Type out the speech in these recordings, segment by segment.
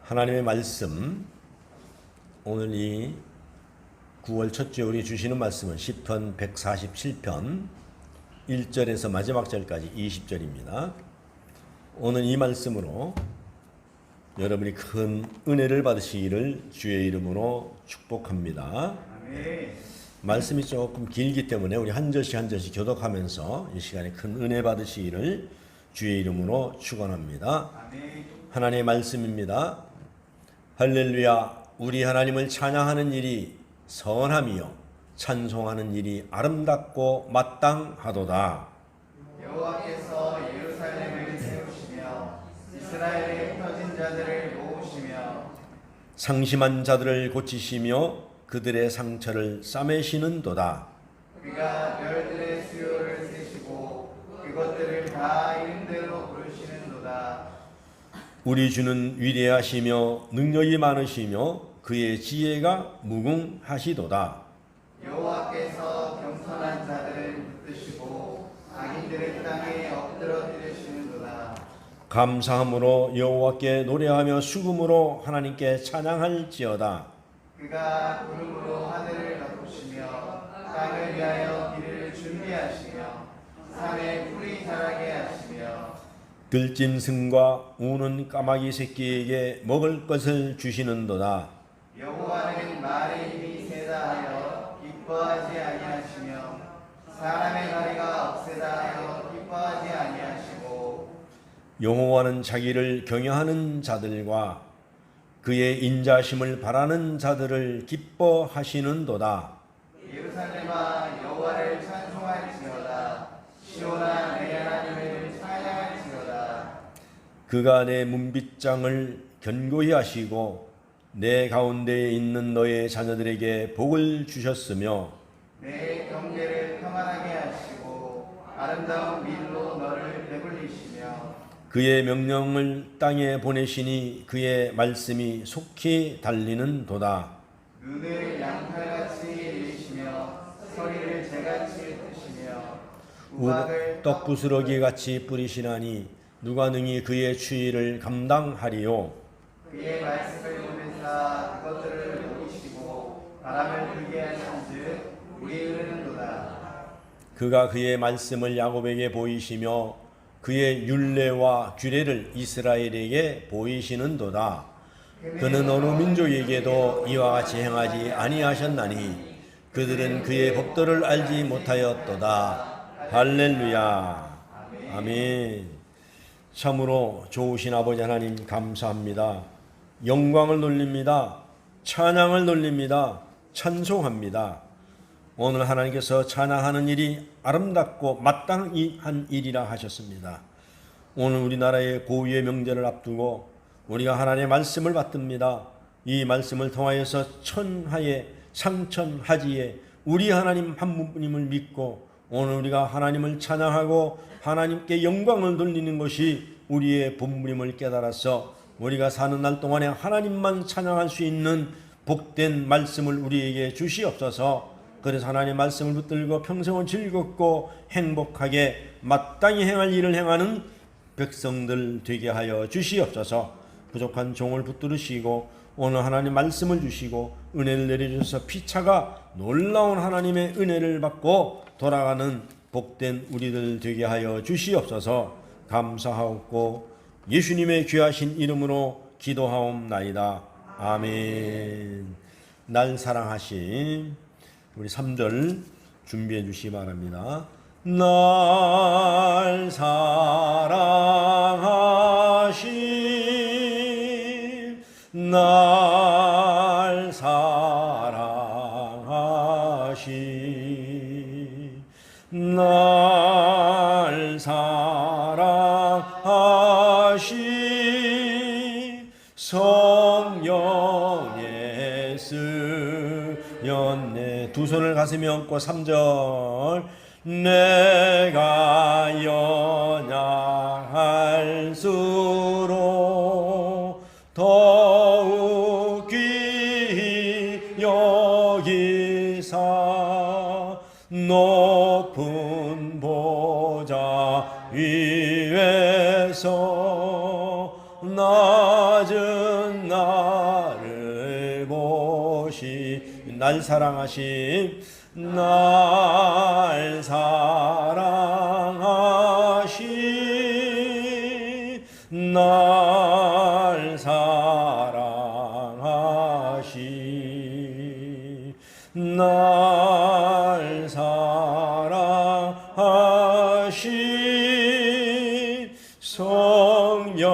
하나님의 말씀, 오늘 이 9월 첫째 우리 주시는 말씀은 시편 147편 1절에서 마지막 절까지 20절입니다. 오늘 이 말씀으로 여러분이 큰 은혜를 받으시기를 주의 이름으로 축복합니다. 말씀이 조금 길기 때문에 우리 한 절씩 한 절씩 교독하면서 이 시간에 큰 은혜 받으시기를 주의 이름으로 축원합니다. 하나님의 말씀입니다. 할렐루야. 우리 하나님을 찬양하는 일이 선함이요 찬송하는 일이 아름답고 마땅하도다. 여호와께서 예루살렘을 세우시며 이스라엘의 흩어진 자들을 모으시며 상심한 자들을 고치시며 그들의 상처를 싸매시는도다. 그가 별들의 수요를 세시고 그것들을 다 이름대로 부르시는도다. 우리 주는 위대하시며 능력이 많으시며 그의 지혜가 무궁하시도다. 여호와께서 겸손한 자들을 붙드시고 악인들의 땅에 엎드려 드리시는도다. 감사함으로 여호와께 노래하며 수금으로 하나님께 찬양할지어다. 그가 구름으로 하늘을 덮으시며 땅을 위하여 길을 준비하시며 산에 풀이 자라게 하시며 들짐승과 우는 까마귀 새끼에게 먹을 것을 주시는도다. 여호와는 말의 힘이 세다 하여 기뻐하지 아니하시며 사람의 다리가 억세다 하여 기뻐하지 아니하시고 여호와는 자기를 경외하는 자들과 그의 인자심을 바라는 자들을 기뻐하시는도다. 예루살렘아 여호와를 찬송할지어다. 시온아 내 하나님을 찬양할지어다. 그가 내 문빗장을 견고히 하시고 내 가운데에 있는 너의 자녀들에게 복을 주셨으며 내 경계를 평안하게 하시고 아름다운 밀로 너를 배불리시며 그의 명령을 땅에 보내시니 그의 말씀이 속히 달리는도다. 눈을 양털같이 내리시며 소리를 재같이 뜨시며 우박을 떡부스러기 같이 뿌리시나니 누가 능히 그의 추위를 감당하리요. 그의 말씀을 보내사 그것들을 녹이시고 바람을 불게 하신즉 물이 흐르는도다. 그가 그의 말씀을 야곱에게 보이시며 그의 율례와 규례를 이스라엘에게 보이시는도다. 그는 어느 민족에게도 이와 같이 행하지 아니하셨나니 그들은 그의 법도를 알지 못하였도다. 할렐루야. 아멘. 참으로 좋으신 아버지 하나님 감사합니다. 영광을 돌립니다. 찬양을 돌립니다. 찬송합니다. 오늘 하나님께서 찬양하는 일이 아름답고 마땅한 일이라 하셨습니다. 오늘 우리나라의 고유의 명절을 앞두고 우리가 하나님의 말씀을 받듭니다. 이 말씀을 통하여서 천하에 상천하지에 우리 하나님 한 분님을 믿고 오늘 우리가 하나님을 찬양하고 하나님께 영광을 돌리는 것이 우리의 본분임을 깨달아서 우리가 사는 날 동안에 하나님만 찬양할 수 있는 복된 말씀을 우리에게 주시옵소서. 그래서 하나님의 말씀을 붙들고 평생을 즐겁고 행복하게 마땅히 행할 일을 행하는 백성들 되게 하여 주시옵소서. 부족한 종을 붙들으시고 오늘 하나님 말씀을 주시고 은혜를 내려주셔서 피차가 놀라운 하나님의 은혜를 받고 돌아가는 복된 우리들 되게 하여 주시옵소서. 감사하옵고 예수님의 귀하신 이름으로 기도하옵나이다. 아멘. 날 사랑하신 우리 3절 준비해 주시기 바랍니다. 날 사랑하신 날 사랑하신 날 사랑하신 성령의 쓰였네. 두 손을 가슴에 얹고 3절 내가 연약할수록 더욱 귀히 여기사 높은 보좌 위에서 낮은 나 날 사랑하심 날 사랑하심 날 사랑하심 날 사랑하심 성령에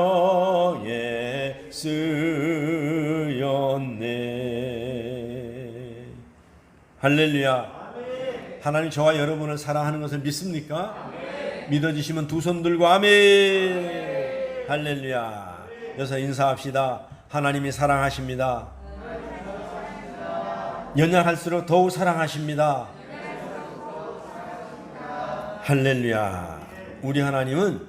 쓰였네. 할렐루야. 하나님 저와 여러분을 사랑하는 것을 믿습니까? 믿어지시면 두 손 들고 아멘. 할렐루야. 여기서 인사합시다. 하나님이 사랑하십니다. 연약할수록 더욱 사랑하십니다. 할렐루야. 우리 하나님은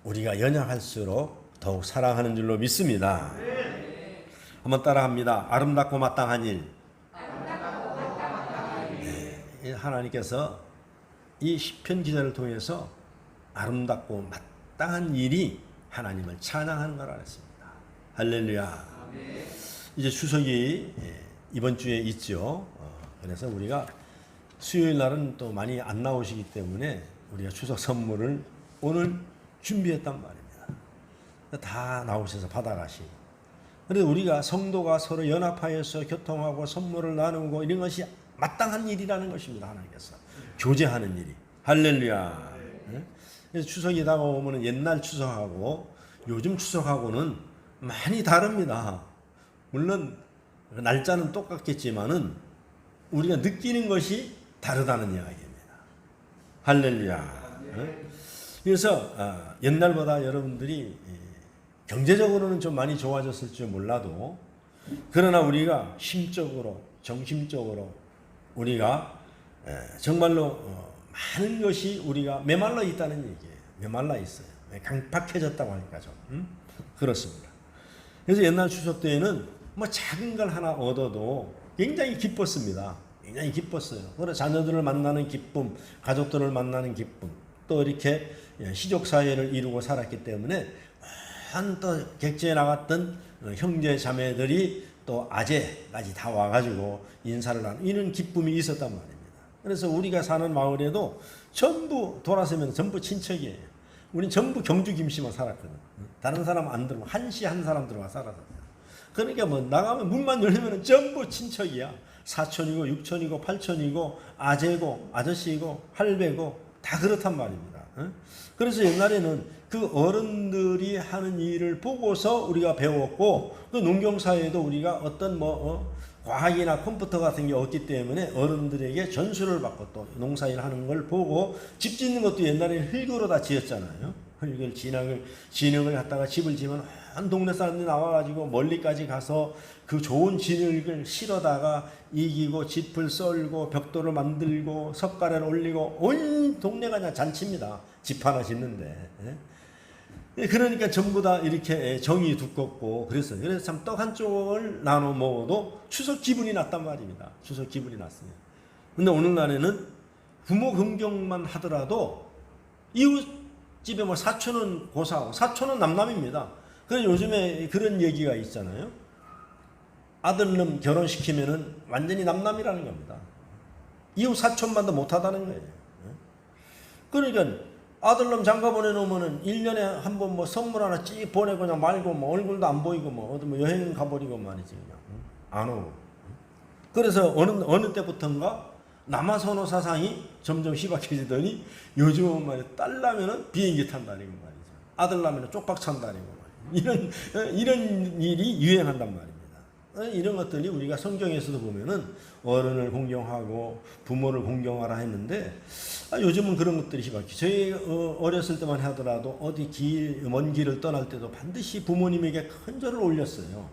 우리가 연약할수록 더욱 사랑하는 줄로 믿습니다. 한번 따라합니다. 아름답고 마땅한 일. 네, 하나님께서 이 시편 기자를 통해서 아름답고 마땅한 일이 하나님을 찬양하는 거라 했습니다. 할렐루야. 이제 추석이 이번 주에 있죠. 그래서 우리가 수요일 날은 또 많이 안 나오시기 때문에 우리가 추석 선물을 오늘 준비했단 말입니다. 다 나오셔서 받아가시고. 그런데 우리가 성도가 서로 연합하여서 교통하고 선물을 나누고 이런 것이 마땅한 일이라는 것입니다. 하나님께서 교제하는 일이. 할렐루야. 그래서 추석이 다가오면 옛날 추석하고 요즘 추석하고는 많이 다릅니다. 물론 날짜는 똑같겠지만은 우리가 느끼는 것이 다르다는 이야기입니다. 할렐루야. 그래서 옛날보다 여러분들이 경제적으로는 좀 많이 좋아졌을지 몰라도 그러나 우리가 심적으로 정신적으로 우리가 정말로 많은 것이 우리가 메말라 있다는 얘기예요. 메말라 있어요. 강팍해졌다고 하니까 좀 그렇습니다. 그래서 옛날 추석 때에는 뭐 작은 걸 하나 얻어도 굉장히 기뻤습니다. 굉장히 기뻤어요. 그래서 자녀들을 만나는 기쁨, 가족들을 만나는 기쁨, 또 이렇게 시족 사회를 이루고 살았기 때문에 또 객지에 나갔던 형제 자매들이 또 아재까지 다 와가지고 인사를 하는 이런 기쁨이 있었단 말입니다. 그래서 우리가 사는 마을에도 전부 돌아서면 전부 친척이에요. 우린 전부 경주 김씨만 살았거든. 다른 사람 안 들어가. 한시 한 사람 들어가 살았어요. 그러니까 뭐 나가면 문만 열리면 전부 친척이야. 사촌이고 육촌이고 팔촌이고 아재고 아저씨고 할배고 다 그렇단 말입니다. 그래서 옛날에는 그 어른들이 하는 일을 보고서 우리가 배웠고 그 농경사회에도 우리가 어떤 과학이나 컴퓨터 같은 게 없기 때문에 어른들에게 전수를 받고 또 농사일 하는 걸 보고 집 짓는 것도 옛날에는 흙으로 다 지었잖아요. 흙을 진흙을 갖다가 집을 지면 한 동네 사람들이 나와가지고 멀리까지 가서 그 좋은 진흙을 실어다가 이기고 짚을 썰고 벽돌을 만들고 석가래를 올리고 온 동네가 그냥 잔치입니다. 집 하나 짓는데. 그러니까 전부 다 이렇게 정이 두껍고 그랬어요. 그래서 참 떡 한 쪽을 나눠 먹어도 추석 기분이 났단 말입니다. 추석 기분이 났어요. 근데 오늘날에는 부모 긍정만 하더라도 이웃 집에 뭐 사촌은 고사하고 사촌은 남남입니다. 그래서 요즘에 그런 얘기가 있잖아요. 아들놈 결혼시키면은 완전히 남남이라는 겁니다. 이웃 사촌만도 못하다는 거예요. 그러니까 아들놈 장가 보내놓으면은 1년에 한 번 뭐 선물 하나 찌 보내고 그냥 말고 뭐 얼굴도 안 보이고 뭐 어디 뭐 여행 가버리고 말이지 그냥 안 오고. 그래서 어느 때부턴가 남아선호 사상이 점점 희박해지더니 요즘은 말이야 딸 나면은 비행기 탄다니고 말이죠. 아들 나면은 쪽박 찬다니고 말이죠. 이런 일이 유행한단 말입니다. 이런 것들이 우리가 성경에서도 보면은 어른을 공경하고 부모를 공경하라 했는데 요즘은 그런 것들이 희박해. 저희 어렸을 때만 하더라도 어디 먼 길을 떠날 때도 반드시 부모님에게 큰 절을 올렸어요.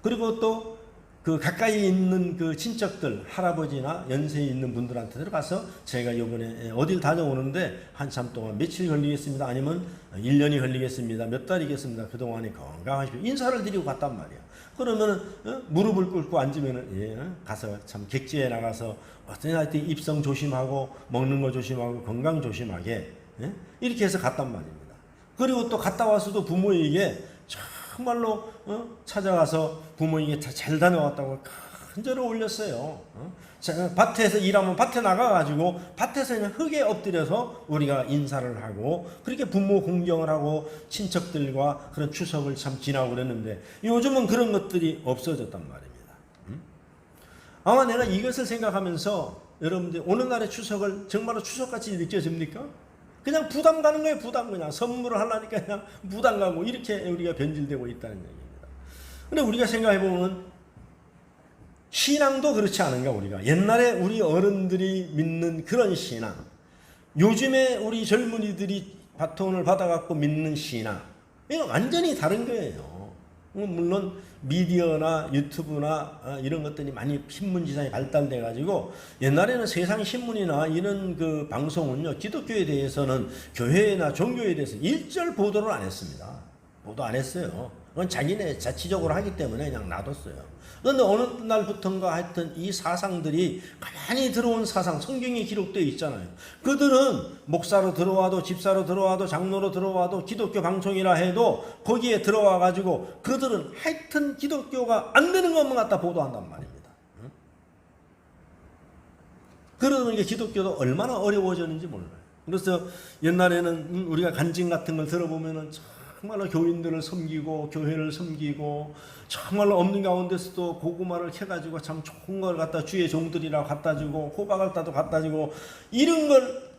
그리고 또 그 가까이 있는 그 친척들 할아버지나 연세에 있는 분들한테 들어가서 제가 이번에 어딜 다녀오는데 한참 동안 며칠 걸리겠습니다. 아니면 1년이 걸리겠습니다. 몇 달이겠습니다. 그동안에 건강하십시오. 인사를 드리고 갔단 말이에요. 그러면은 무릎을 꿇고 앉으면은 가서 참 객지에 나가서 어떤 하여튼 입성 조심하고 먹는 거 조심하고 건강 조심하게 이렇게 해서 갔단 말입니다. 그리고 또 갔다 와서도 부모에게 정말로 찾아가서 부모에게 잘 다녀왔다고 큰 절을 올렸어요. 자, 밭에서 일하면 밭에 나가가지고 밭에서 그냥 흙에 엎드려서 우리가 인사를 하고 그렇게 부모 공경을 하고 친척들과 그런 추석을 참 지나고 그랬는데 요즘은 그런 것들이 없어졌단 말입니다. 아마 내가 이것을 생각하면서 여러분들 오늘날의 추석을 정말로 추석같이 느껴집니까? 그냥 부담 가는 거예요. 부담. 그냥 선물을 하려니까 그냥 부담 가고 이렇게 우리가 변질되고 있다는 얘기입니다. 근데 우리가 생각해보면 신앙도 그렇지 않은가. 우리가 옛날에 우리 어른들이 믿는 그런 신앙, 요즘에 우리 젊은이들이 바톤을 받아갖고 믿는 신앙, 이거 완전히 다른 거예요. 물론 미디어나 유튜브나 이런 것들이 많이 신문지상이 발달돼 가지고 옛날에는 세상 신문이나 이런 그 방송은요, 기독교에 대해서는 교회나 종교에 대해서 일절 보도를 안 했습니다. 보도 안 했어요. 그건 자기네 자치적으로 하기 때문에 그냥 놔뒀어요. 그런데 어느 날부턴가 하여튼 이 사상들이 가만히 들어온 사상, 성경에 기록되어 있잖아요. 그들은 목사로 들어와도 집사로 들어와도 장로로 들어와도 기독교 방송이라 해도 거기에 들어와 가지고 그들은 하여튼 기독교가 안 되는 것만 갖다 보도한단 말입니다. 그러는 게 기독교도 얼마나 어려워졌는지 몰라요. 그래서 옛날에는 우리가 간증 같은 걸 들어보면은 정말로 교인들을 섬기고 교회를 섬기고 정말로 없는 가운데서도 고구마를 캐가지고 참 좋은 걸 갖다 주의 종들이라고 갖다 주고 호박을 따도 갖다 주고 이런 걸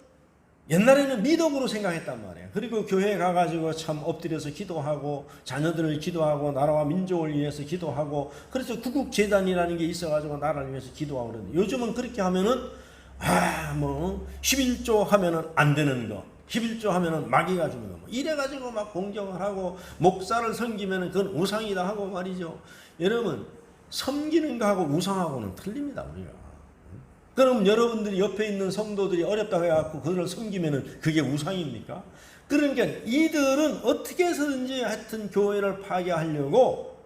옛날에는 미덕으로 생각했단 말이에요. 그리고 교회에 가가지고 참 엎드려서 기도하고 자녀들을 기도하고 나라와 민족을 위해서 기도하고 그래서 구국재단이라는 게 있어가지고 나라를 위해서 기도하고 그러는데 요즘은 그렇게 하면은 11조 하면은 안 되는 거 11조 하면은 마귀가 주는 거. 이래가지고 막 공경을 하고, 목사를 섬기면은 그건 우상이다 하고 말이죠. 여러분, 섬기는 거하고 우상하고는 틀립니다, 우리가. 그럼 여러분들이 옆에 있는 성도들이 어렵다고 해갖고 그들을 섬기면은 그게 우상입니까? 그러니까 이들은 어떻게 해서든지 하여튼 교회를 파괴하려고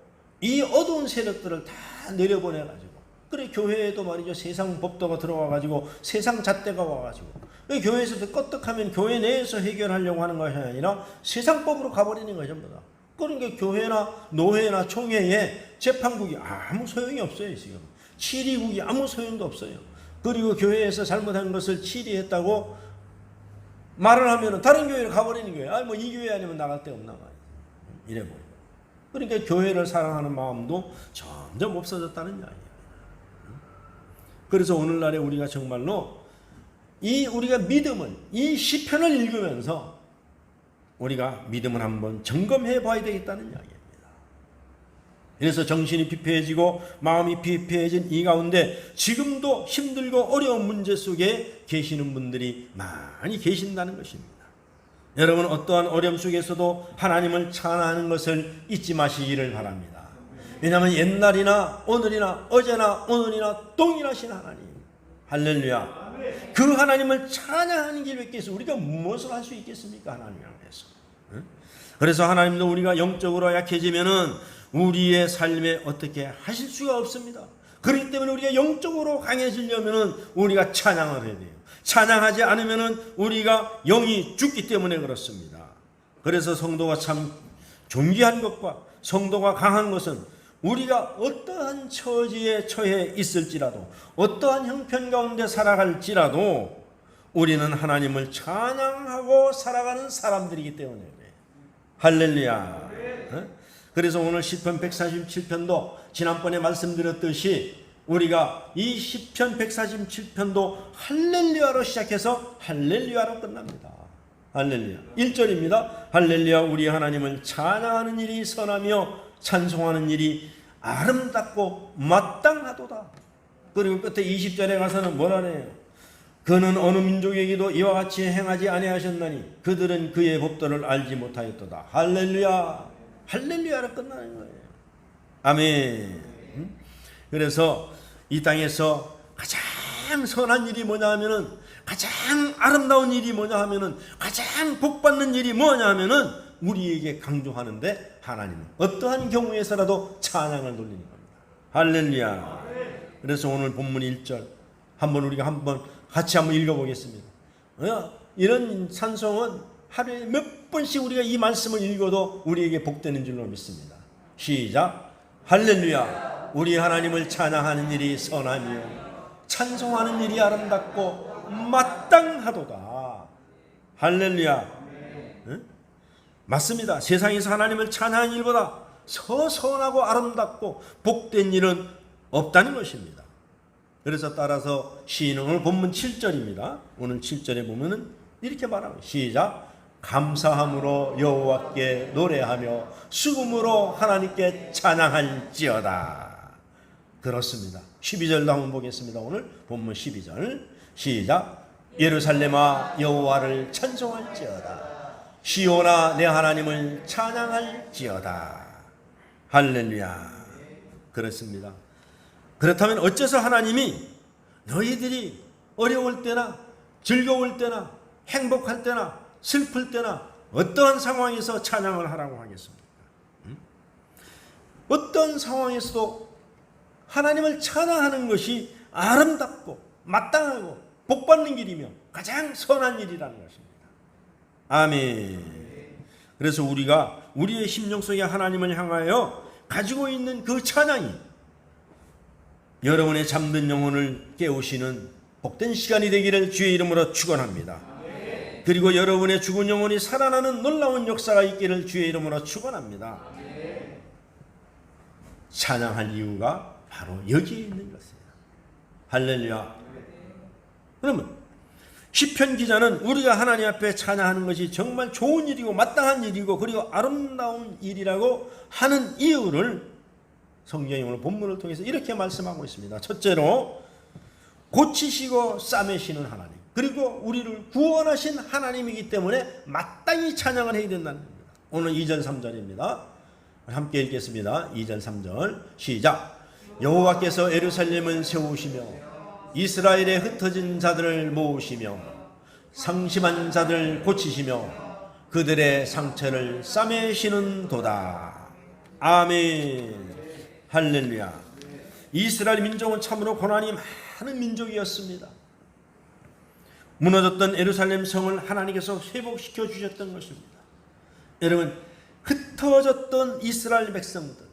이 어두운 세력들을 다 내려보내가지고 그래 교회에도 말이죠 세상 법도가 들어와가지고 세상 잣대가 와가지고 교회에서도 껐떡하면 교회 내에서 해결하려고 하는 것이 아니라 세상법으로 가버리는 거죠 전부 다. 그러니까 교회나 노회나 총회에 재판국이 아무 소용이 없어요 지금. 치리국이 아무 소용도 없어요. 그리고 교회에서 잘못한 것을 치리했다고 말을 하면 다른 교회로 가버리는 거예요. 뭐 이 교회 아니면 나갈 데 없나 봐요. 이래버리고. 그러니까 교회를 사랑하는 마음도 점점 없어졌다는 이야기예요. 그래서 오늘날에 우리가 정말로 우리가 믿음을 이 시편을 읽으면서 우리가 믿음을 한번 점검해 봐야 되겠다는 이야기입니다. 그래서 정신이 피폐해지고 마음이 피폐해진 이 가운데 지금도 힘들고 어려운 문제 속에 계시는 분들이 많이 계신다는 것입니다. 여러분 어떠한 어려움 속에서도 하나님을 찬양하는 것을 잊지 마시기를 바랍니다. 왜냐하면 옛날이나 오늘이나 어제나 오늘이나 동일하신 하나님 할렐루야. 그 하나님을 찬양하는 길밖에 해서 우리가 무엇을 할 수 있겠습니까? 하나님 앞에서. 그래서 하나님도 우리가 영적으로 약해지면은 우리의 삶에 어떻게 하실 수가 없습니다. 그렇기 때문에 우리가 영적으로 강해지려면은 우리가 찬양을 해야 돼요. 찬양하지 않으면은 우리가 영이 죽기 때문에 그렇습니다. 그래서 성도가 참 존귀한 것과 성도가 강한 것은 우리가 어떠한 처지에 처해 있을지라도 어떠한 형편 가운데 살아갈지라도 우리는 하나님을 찬양하고 살아가는 사람들이기 때문에 그래요. 할렐루야. 그래서 오늘 시편 147편도 지난번에 말씀드렸듯이 우리가 이 시편 147편도 할렐루야로 시작해서 할렐루야로 끝납니다. 할렐루야. 1절입니다. 할렐루야 우리 하나님을 찬양하는 일이 선하며 찬송하는 일이 아름답고 마땅하도다. 그리고 끝에 20절에 가서는 뭐라 해요? 그는 어느 민족에게도 이와 같이 행하지 아니하셨나니 그들은 그의 법도를 알지 못하였도다. 할렐루야. 할렐루야로 끝나는 거예요. 아멘. 그래서 이 땅에서 가장 선한 일이 뭐냐 하면은 가장 아름다운 일이 뭐냐 하면은 가장 복받는 일이 뭐냐 하면은 우리에게 강조하는데 하나님은 어떠한 경우에서라도 찬양을 돌리는 겁니다. 할렐루야. 그래서 오늘 본문 1절 우리가 같이 한번 읽어보겠습니다. 이런 찬송은 하루에 몇 번씩 우리가 이 말씀을 읽어도 우리에게 복되는 줄로 믿습니다. 시작. 할렐루야. 우리 하나님을 찬양하는 일이 선하며 찬송하는 일이 아름답고 마땅하도다. 할렐루야. 응? 맞습니다. 세상에서 하나님을 찬양하는 일보다 선하고 아름답고 복된 일은 없다는 것입니다. 그래서 따라서 시인은 오늘 본문 7절입니다. 오늘 7절에 보면은 이렇게 말하고 시작. 감사함으로 여호와께 노래하며 수금으로 하나님께 찬양할지어다. 그렇습니다. 12절도 한번 보겠습니다. 오늘 본문 12절 시작. 예루살렘아 여호와를 찬송할지어다. 시온아 내 하나님을 찬양할지어다. 할렐루야. 그렇습니다. 그렇다면 어째서 하나님이 너희들이 어려울 때나 즐거울 때나 행복할 때나 슬플 때나 어떠한 상황에서 찬양을 하라고 하겠습니까? 어떤 상황에서도 하나님을 찬양하는 것이 아름답고 마땅하고 복받는 길이며 가장 선한 일이라는 것입니다. 아멘. 그래서 우리가 우리의 심령 속에 하나님을 향하여 가지고 있는 그 찬양이 여러분의 잠든 영혼을 깨우시는 복된 시간이 되기를 주의 이름으로 축원합니다. 그리고 여러분의 죽은 영혼이 살아나는 놀라운 역사가 있기를 주의 이름으로 축원합니다. 찬양할 이유가 바로 여기에 있는 것입니다. 할렐루야. 그러면 시편 기자는 우리가 하나님 앞에 찬양하는 것이 정말 좋은 일이고 마땅한 일이고 그리고 아름다운 일이라고 하는 이유를 성경의 오늘 본문을 통해서 이렇게 말씀하고 있습니다. 첫째로 고치시고 싸매시는 하나님, 그리고 우리를 구원하신 하나님이기 때문에 마땅히 찬양을 해야 된다는 겁니다. 오늘 2절 3절입니다. 함께 읽겠습니다. 2절 3절 시작. 여호와께서 예루살렘을 세우시며 이스라엘의 흩어진 자들을 모으시며 상심한 자들 고치시며 그들의 상처를 싸매시는 도다. 아멘. 할렐루야. 이스라엘 민족은 참으로 고난이 많은 민족이었습니다. 무너졌던 예루살렘 성을 하나님께서 회복시켜 주셨던 것입니다. 여러분, 흩어졌던 이스라엘 백성들,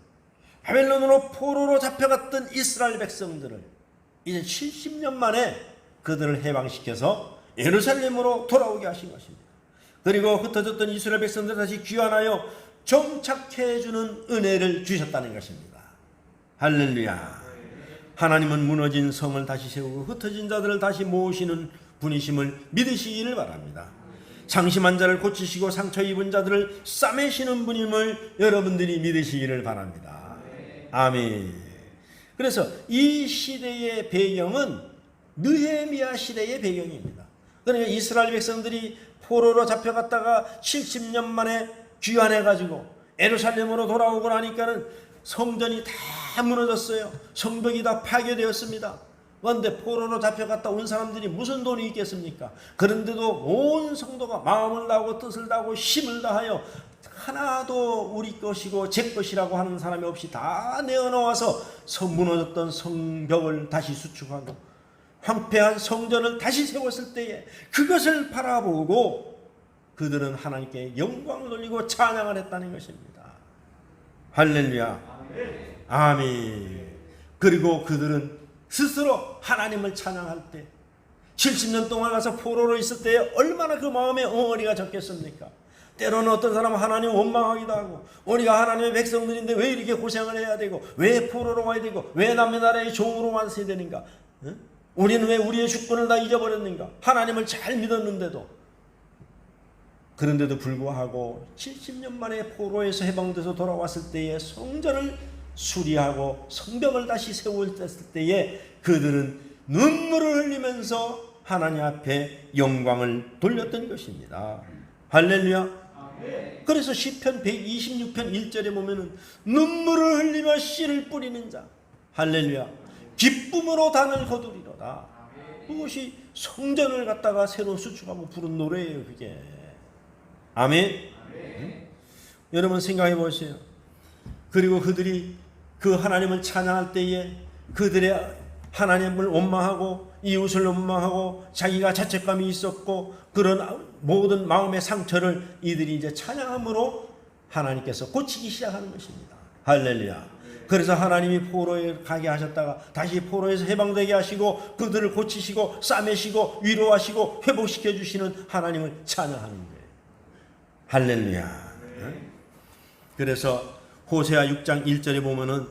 바벨론으로 포로로 잡혀갔던 이스라엘 백성들을 이제 70년 만에 그들을 해방시켜서 예루살렘으로 돌아오게 하신 것입니다. 그리고 흩어졌던 이스라엘 백성들을 다시 귀환하여 정착해 주는 은혜를 주셨다는 것입니다. 할렐루야. 하나님은 무너진 성을 다시 세우고 흩어진 자들을 다시 모으시는 분이심을 믿으시기를 바랍니다. 상심한 자를 고치시고 상처 입은 자들을 싸매시는 분임을 여러분들이 믿으시기를 바랍니다. 아멘. 그래서 이 시대의 배경은 느헤미야 시대의 배경입니다. 그러니까 이스라엘 백성들이 포로로 잡혀갔다가 70년 만에 귀환해가지고 예루살렘으로 돌아오고 나니까는 성전이 다 무너졌어요. 성벽이 다 파괴되었습니다. 그런데 포로로 잡혀갔다 온 사람들이 무슨 돈이 있겠습니까? 그런데도 온 성도가 마음을 다하고 뜻을 다하고 힘을 다하여 하나도 우리 것이고 제 것이라고 하는 사람이 없이 다 내어놓아서 무너졌던 성벽을 다시 수축하고 황폐한 성전을 다시 세웠을 때에 그것을 바라보고 그들은 하나님께 영광을 돌리고 찬양을 했다는 것입니다. 할렐루야. 아멘. 그리고 그들은 스스로 하나님을 찬양할 때 70년 동안 가서 포로로 있을 때 얼마나 그 마음에 엉어리가 졌겠습니까? 때로는 어떤 사람은 하나님을 원망하기도 하고 우리가 하나님의 백성들인데 왜 이렇게 고생을 해야 되고 왜 포로로 와야 되고 왜 남의 나라의 종으로 왔어야 되는가? 응? 우리는 왜 우리의 주권을 다 잊어버렸는가? 하나님을 잘 믿었는데도. 그런데도 불구하고 70년 만에 포로에서 해방돼서 돌아왔을 때에 성전을 수리하고 성벽을 다시 세웠을 때에 그들은 눈물을 흘리면서 하나님 앞에 영광을 돌렸던 것입니다. 할렐루야. 그래서 시편 126편 1절에 보면은 눈물을 흘리며 씨를 뿌리는 자, 할렐루야, 기쁨으로 단을 거두리로다. 그것이 성전을 갖다가 새로 수축하고 부른 노래예요. 그게. 아멘. 여러분 생각해 보세요. 그리고 그들이 그 하나님을 찬양할 때에 그들의 하나님을 원망하고 이웃을 원망하고 자기가 자책감이 있었고 그런 모든 마음의 상처를 이들이 이제 찬양함으로 하나님께서 고치기 시작하는 것입니다. 할렐루야. 그래서 하나님이 포로에 가게 하셨다가 다시 포로에서 해방되게 하시고 그들을 고치시고 싸매시고 위로하시고 회복시켜 주시는 하나님을 찬양하는 거예요. 할렐루야. 그래서 호세아 6장 1절에 보면은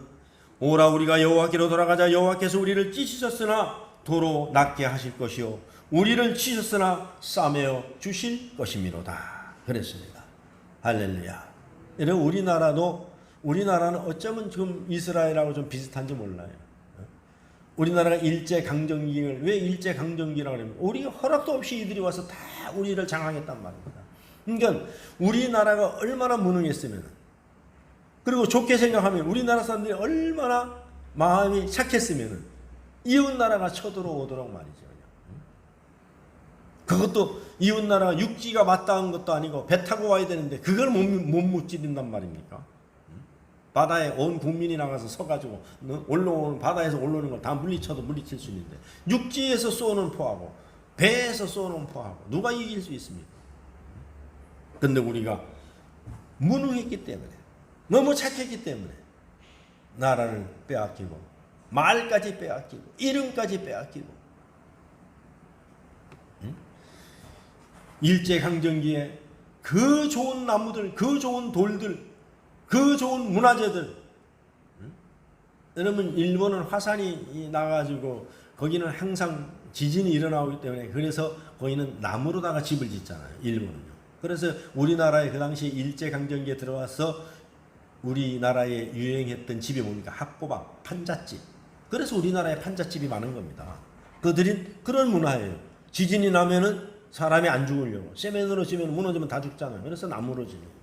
오라 우리가 여호와께로 돌아가자. 여호와께서 우리를 찢으셨으나 도로 낫게 하실 것이요 우리를 치셨으나 싸매어 주실 것이미로다 그랬습니다. 할렐루야. 이런 우리나라는 어쩌면 지금 이스라엘하고 좀 비슷한지 몰라요. 우리나라가 일제강점기를 왜 일제강점기라고 그러면 우리가 허락도 없이 이들이 와서 다 우리를 장악했단 말입니다. 그러니까 우리나라가 얼마나 무능했으면 그리고 좋게 생각하면 우리나라 사람들이 얼마나 마음이 착했으면 이웃나라가 쳐들어오도록 말이죠. 그것도 이웃나라가 육지가 맞닿은 것도 아니고 배 타고 와야 되는데 그걸 못 무찌른단 말입니까? 바다에 온 국민이 나가서 서가지고 바다에서 올라오는 걸 다 물리쳐도 물리칠 수 있는데 육지에서 쏘는 포하고 배에서 쏘는 포하고 누가 이길 수 있습니까? 근데 우리가 무능했기 때문에 너무 착했기 때문에 나라를 빼앗기고 말까지 빼앗기고 이름까지 빼앗기고 일제강점기에 그 좋은 나무들, 그 좋은 돌들, 그 좋은 문화재들. 여러분 일본은 화산이 나가지고 거기는 항상 지진이 일어나기 때문에 그래서 거기는 나무로다가 집을 짓잖아요. 일본은요. 그래서 우리나라에 그 당시 일제강점기에 들어와서 우리나라에 유행했던 집이 뭡니까? 학고방, 판잣집. 그래서 우리나라에 판잣집이 많은 겁니다. 그들은 그런 문화예요. 지진이 나면은 사람이 안 죽으려고 세면으로 지면 무너지면 다 죽잖아요. 그래서 나무로 짓는 거예요.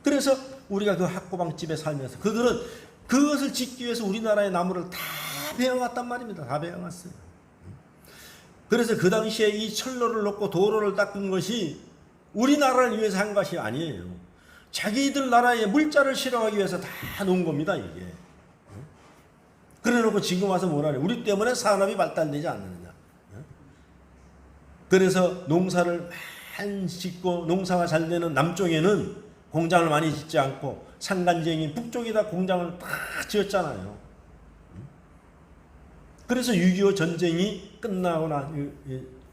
그래서 우리가 그 학고방집에 살면서 그들은 그것을 짓기 위해서 우리나라의 나무를 다 베어갔단 말입니다. 다 베어갔어요. 그래서 그 당시에 이 철로를 놓고 도로를 닦은 것이 우리나라를 위해서 한 것이 아니에요. 자기들 나라에 물자를 실어가기 위해서 다 놓은 겁니다. 이게. 그래 놓고 지금 와서 뭐라 그래. 우리 때문에 산업이 발달되지 않느냐. 그래서 농사를 많이 짓고 농사가 잘 되는 남쪽에는 공장을 많이 짓지 않고 산간지역인 북쪽에다 공장을 다 지었잖아요. 그래서 6.25 전쟁이 끝나거나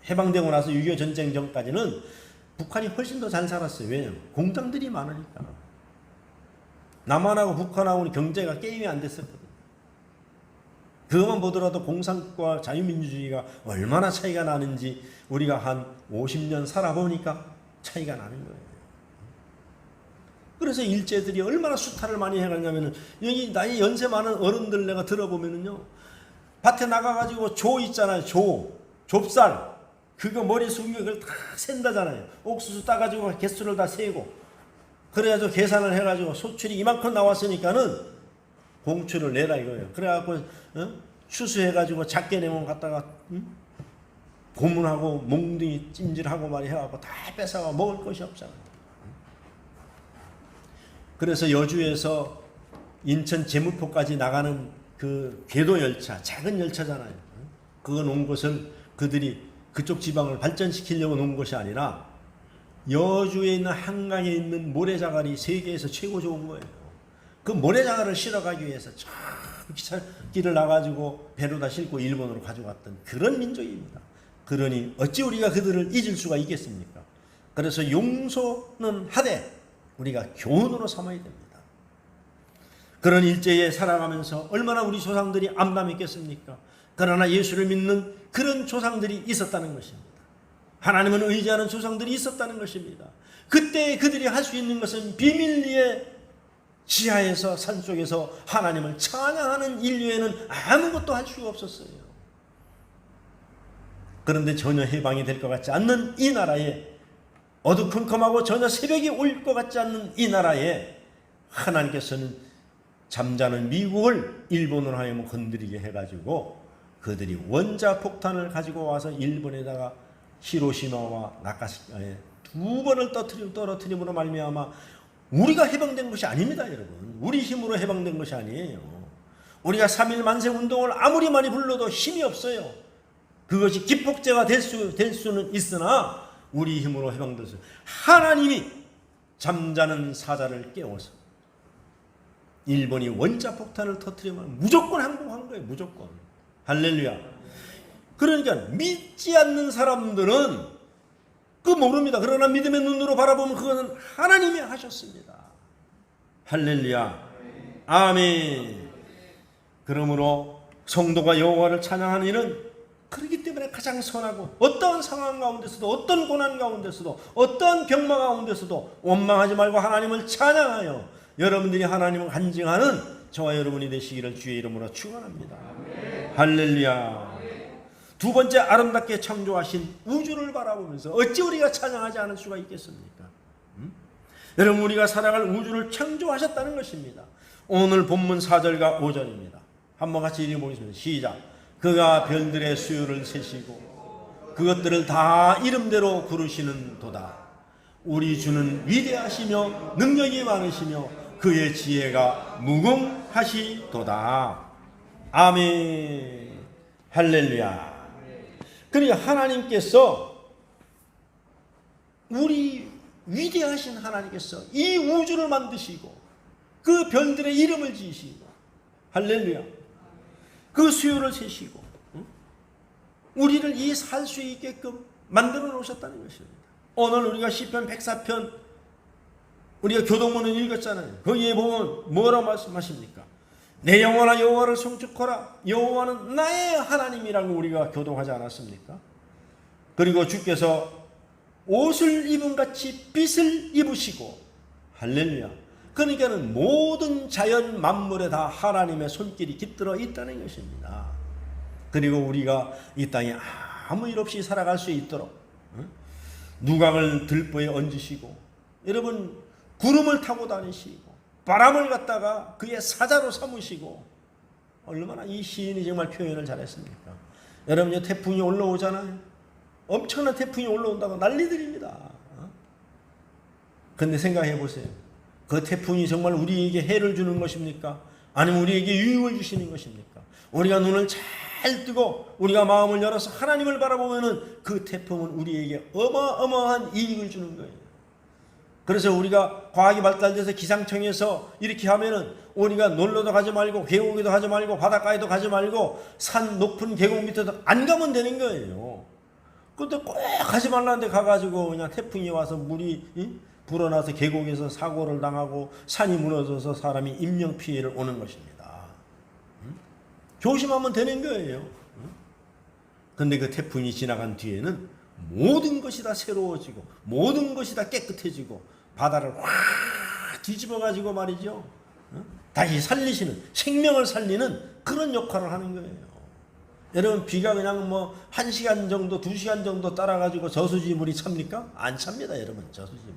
해방되고 나서 6.25 전쟁 전까지는 북한이 훨씬 더 잘 살았어요. 왜냐하면 공장들이 많으니까. 남한하고 북한하고는 경제가 게임이 안 됐었거든요. 그것만 보더라도 공산과 자유민주주의가 얼마나 차이가 나는지 우리가 한 50년 살아보니까 차이가 나는 거예요. 그래서 일제들이 얼마나 수탈을 많이 해가냐면은 여기 나이 연세 많은 어른들 내가 들어보면은요 밭에 나가가지고 조 있잖아요. 좁쌀 그거 머리 숙이고 그걸 다 센다잖아요. 옥수수 따가지고 개수를 다 세고 그래가지고 계산을 해가지고 소출이 이만큼 나왔으니까는 공출을 내라 이거예요. 그래갖고 추수해가지고 작게 내면 갖다가 고문하고 몽둥이 찜질하고 말이 해갖고 다 뺏어가 먹을 것이 없잖아요. 그래서 여주에서 인천 제무포까지 나가는 그 궤도 열차, 작은 열차잖아요. 그거 놓은 것을 그들이 그쪽 지방을 발전시키려고 놓은 것이 아니라 여주에 있는 한강에 있는 모래자갈이 세계에서 최고 좋은 거예요. 그 모래자갈을 실어가기 위해서 저 길을 나가지고 배로다 싣고 일본으로 가져갔던 그런 민족입니다. 그러니 어찌 우리가 그들을 잊을 수가 있겠습니까? 그래서 용서는 하되 우리가 교훈으로 삼아야 됩니다. 그런 일제에 살아가면서 얼마나 우리 조상들이 암담했겠습니까? 그러나 예수를 믿는 그런 조상들이 있었다는 것입니다. 하나님을 의지하는 조상들이 있었다는 것입니다. 그때 그들이 할 수 있는 것은 비밀리에 지하에서 산속에서 하나님을 찬양하는 인류에는 아무것도 할 수가 없었어요. 그런데 전혀 해방이 될 것 같지 않는 이 나라에 어두컴컴하고 전혀 새벽이 올 것 같지 않는 이 나라에 하나님께서는 잠자는 미국을 일본으로 하여금 건드리게 해가지고 그들이 원자폭탄을 가지고 와서 일본에다가 히로시마와 나가사키에 두 번을 떨어뜨림으로 말미암아 우리가 해방된 것이 아닙니다, 여러분. 우리 힘으로 해방된 것이 아니에요. 우리가 3.1 만세 운동을 아무리 많이 불러도 힘이 없어요. 그것이 기폭제가 될 수는 있으나 우리 힘으로 해방됐어요. 하나님이 잠자는 사자를 깨워서 일본이 원자폭탄을 터뜨리면 무조건 항복한 거예요. 무조건. 할렐루야. 그러니까 믿지 않는 사람들은 그 모릅니다. 그러나 믿음의 눈으로 바라보면 그것은 하나님이 하셨습니다. 할렐루야. 아멘. 그러므로 성도가 여호와를 찬양하는 일은 그렇기 때문에 가장 선하고, 어떠한 상황 가운데서도, 어떤 고난 가운데서도, 어떠한 병마 가운데서도 원망하지 말고 하나님을 찬양하여 여러분들이 하나님을 간증하는 저와 여러분이 되시기를 주의 이름으로 축원합니다. 할렐루야. 두 번째, 아름답게 창조하신 우주를 바라보면서 어찌 우리가 찬양하지 않을 수가 있겠습니까? 여러분, 우리가 살아갈 우주를 창조하셨다는 것입니다. 오늘 본문 4절과 5절입니다. 한번 같이 읽어보겠습니다. 시작. 그가 별들의 수요를 세시고 그것들을 다 이름대로 부르시는 도다. 우리 주는 위대하시며 능력이 많으시며 그의 지혜가 무궁하시도다. 아멘. 할렐루야. 그러니까 하나님께서, 우리 위대하신 하나님께서 이 우주를 만드시고 그 별들의 이름을 지으시고, 할렐루야, 그 수요를 세시고 우리를 이 살 수 있게끔 만들어 놓으셨다는 것입니다. 오늘 우리가 시편 104편 우리가 교동문을 읽었잖아요. 거기에 보면 뭐라고 말씀하십니까? 내 영혼아 여호와를 송축하라. 여호와는 나의 하나님이라고 우리가 교동하지 않았습니까? 그리고 주께서 옷을 입은 같이 빛을 입으시고, 할렐루야. 그러니까는 모든 자연 만물에 다 하나님의 손길이 깃들어 있다는 것입니다. 그리고 우리가 이 땅에 아무 일 없이 살아갈 수 있도록 누각을 들보에 얹으시고, 여러분 구름을 타고 다니시고 바람을 갖다가 그의 사자로 삼으시고, 얼마나 이 시인이 정말 표현을 잘했습니까? 여러분, 태풍이 올라오잖아요. 엄청난 태풍이 올라온다고 난리들입니다. 근데 생각해 보세요. 그 태풍이 정말 우리에게 해를 주는 것입니까? 아니면 우리에게 유익을 주시는 것입니까? 우리가 눈을 잘 뜨고 우리가 마음을 열어서 하나님을 바라보면은 그 태풍은 우리에게 어마어마한 이익을 주는 거예요. 그래서 우리가 과학이 발달돼서 기상청에서 이렇게 하면은 우리가 놀러도 가지 말고 계곡에도 가지 말고 바닷가에도 가지 말고 산 높은 계곡 밑에도 안 가면 되는 거예요. 근데 꼭 가지 말라는데 가가지고 그냥 태풍이 와서 물이 불어나서 계곡에서 사고를 당하고 산이 무너져서 사람이 인명피해를 오는 것입니다. 조심하면 되는 거예요. 근데 그 태풍이 지나간 뒤에는 모든 것이 다 새로워지고 모든 것이 다 깨끗해지고 바다를 확 뒤집어가지고 말이죠, 다시 살리시는, 생명을 살리는 그런 역할을 하는 거예요. 여러분, 비가 그냥 뭐 1시간 정도 2시간 정도 따라가지고 저수지물이 찹니까? 안 찹니다. 여러분, 저수지물.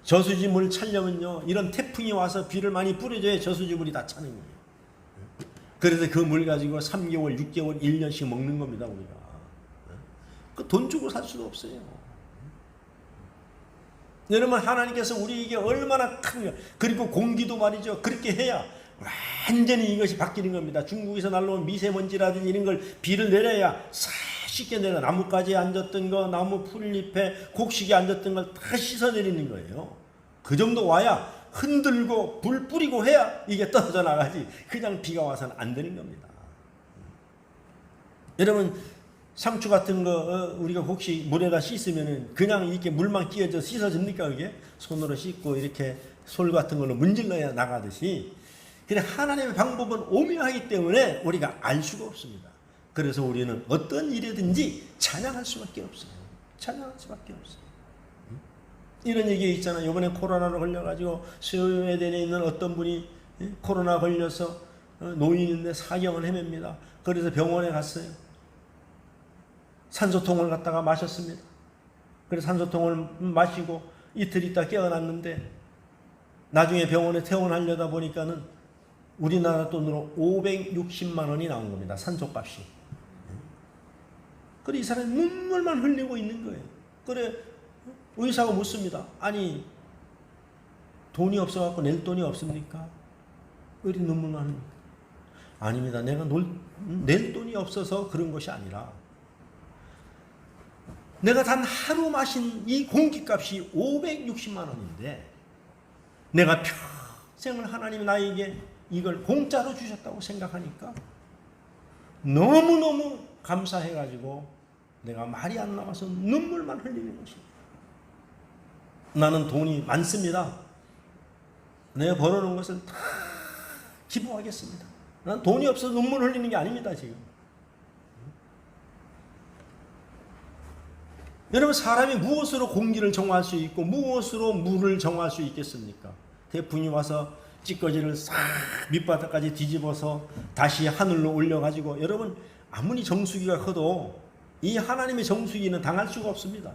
저수지물 차려면요, 이런 태풍이 와서 비를 많이 뿌려줘야 저수지물이 다 차는 거예요. 그래서 그 물 가지고 3개월, 6개월, 1년씩 먹는 겁니다, 우리가. 그 돈 주고 살 수도 없어요. 여러분, 하나님께서 우리에게 얼마나 큰, 그리고 공기도 말이죠, 그렇게 해야 완전히 이것이 바뀌는 겁니다. 중국에서 날라온 미세먼지라든지 이런 걸 비를 내려야 쉽게 내려, 나뭇가지에 앉았던 거, 나무 풀잎에 곡식에 앉았던 걸 다 씻어내리는 거예요. 그 정도 와야 흔들고 불 뿌리고 해야 이게 떨어져 나가지, 그냥 비가 와서는 안 되는 겁니다. 여러분, 상추 같은 거 우리가 혹시 물에다 씻으면은 그냥 이렇게 물만 끼어져 씻어집니까? 그게 손으로 씻고 이렇게 솔 같은 걸로 문질러야 나가듯이, 그래 하나님의 방법은 오묘하기 때문에 우리가 알 수가 없습니다. 그래서 우리는 어떤 일이든지 찬양할 수밖에 없어요. 찬양할 수밖에 없어요. 이런 얘기 있잖아요. 이번에 코로나로 걸려가지고 스웨덴에 있는 어떤 분이 코로나 걸려서 노인인데 사경을 헤맵니다. 그래서 병원에 갔어요. 산소통을 갖다가 마셨습니다. 그래서 산소통을 마시고 이틀 있다 깨어났는데, 나중에 병원에 퇴원하려다 보니까는 우리나라 돈으로 560만 원이 나온 겁니다. 산소값이. 그래 이 사람이 눈물만 흘리고 있는 거예요. 그래 의사가 묻습니다. 아니 돈이 없어갖고 낼 돈이 없습니까? 왜 이렇게 눈물만 흘립니까? 아닙니다. 내가 낼 돈이 없어서 그런 것이 아니라 내가 단 하루 마신 이 공기값이 560만 원인데 내가 생을 하나님이 나에게 이걸 공짜로 주셨다고 생각하니까 너무너무 감사해가지고 내가 말이 안 나와서 눈물만 흘리는 것입니다. 나는 돈이 많습니다. 내가 벌어놓은 것을 다 기부하겠습니다. 난 돈이 없어서 눈물 흘리는 게 아닙니다, 지금. 여러분, 사람이 무엇으로 공기를 정화할 수 있고 무엇으로 물을 정화할 수 있겠습니까? 태풍이 와서 찌꺼기를 싹 밑바닥까지 뒤집어서 다시 하늘로 올려가지고, 여러분, 아무리 정수기가 커도 이 하나님의 정수기는 당할 수가 없습니다.